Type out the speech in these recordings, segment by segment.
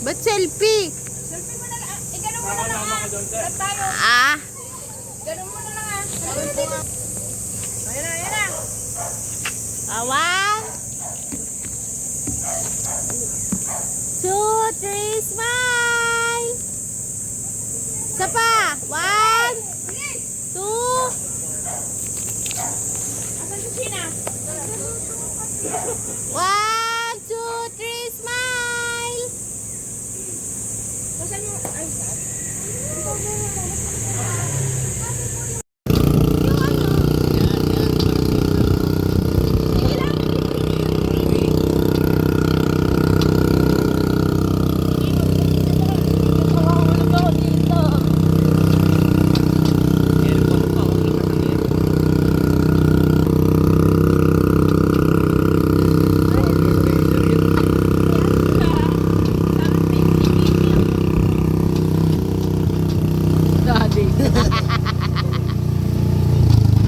Ba't selfie? Selfie mo na lang. Ganun mo na lang ah. Lahat tayo. Ah. Ganun mo na lang ah. Ayan na, ayan na. One, two, three, smile. Isa pa. One, two. Asan si Sheena? One, two, three, smile. Asan yung... Ay, saan?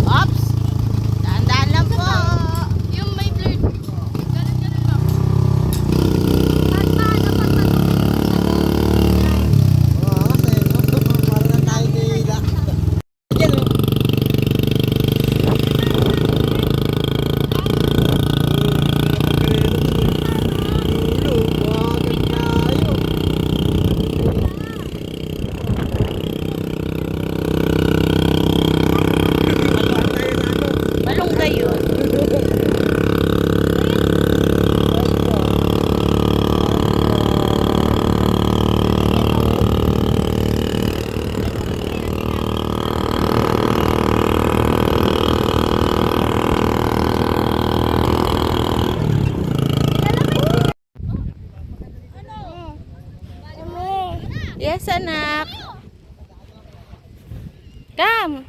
Ops. Dahan-dahan lang po. Yung may blurred. Ganun lang. Malunggay yun. Yes, anak. Come.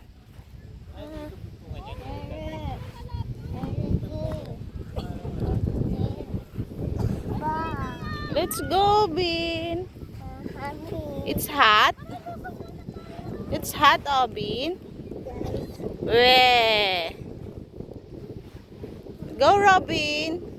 Let's go, Bin. It's hot. It's hot, oh, Bin. Weh. Go, Robin.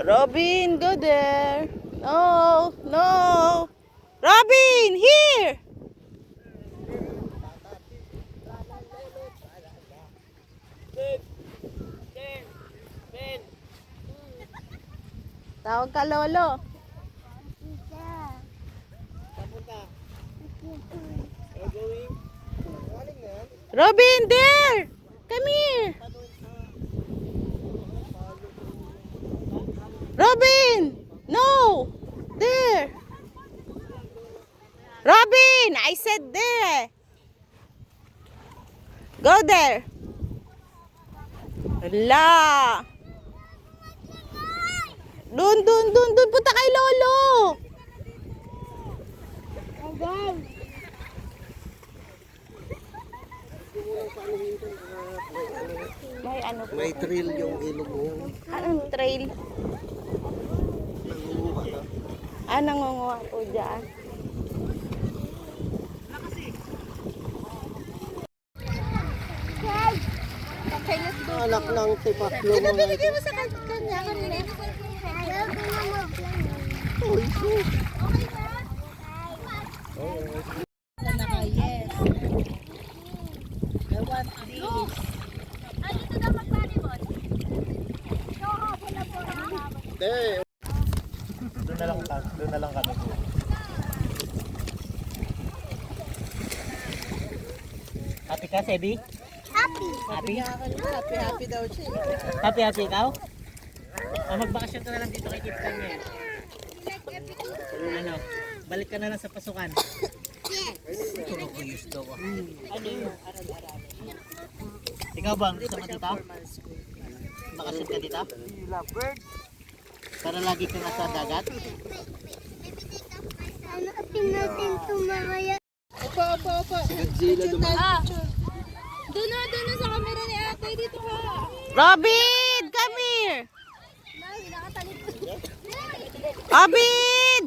Robin, go there. No, no. Robin, here. Tawag ka, Lolo. Robin, there. Come here. Robin! No! There! Robin! I said there! Go there! Hala! Dun! Punta kay Lolo! May ano po? May trail yung ilog mo. Anong trail? Nangunguha po dyan. Anak ng tipaklo mo. Binigay mo sa kanya kanina. Uy, sus. Yes. I want this. Dito na mag-volleyball. Hindi. Doon na lang kami. Happy ka, Sebi? Happy. Happy? Happy daw siya. Happy ikaw? Magbakasyon ka na lang dito kay Kip Kanya. Ano? Balik ka na lang sa pasukan. Ito na ko use daw ah. Ano yung aral-aral? Ikaw bang gusto mo dito? Bakasyon ka dito? Para lagi ka nasa dagat? Hanapin natin tumawaya. Opo. Godzilla dumaan. Doon na sa camera ni ate. Dito ka. Robin, come here. Robin!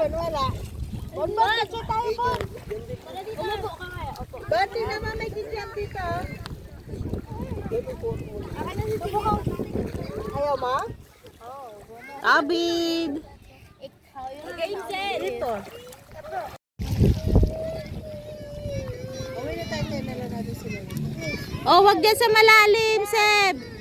Bon, wala. Bon, picture tayo, Bon. Umupo ka kaya. Opo. Bati naman may kikiam dito. Ayaw mo? Abid. Game set. Dito. Uwi na tayo na lang natin sila. Oh, wag dyan sa malalim, Seb.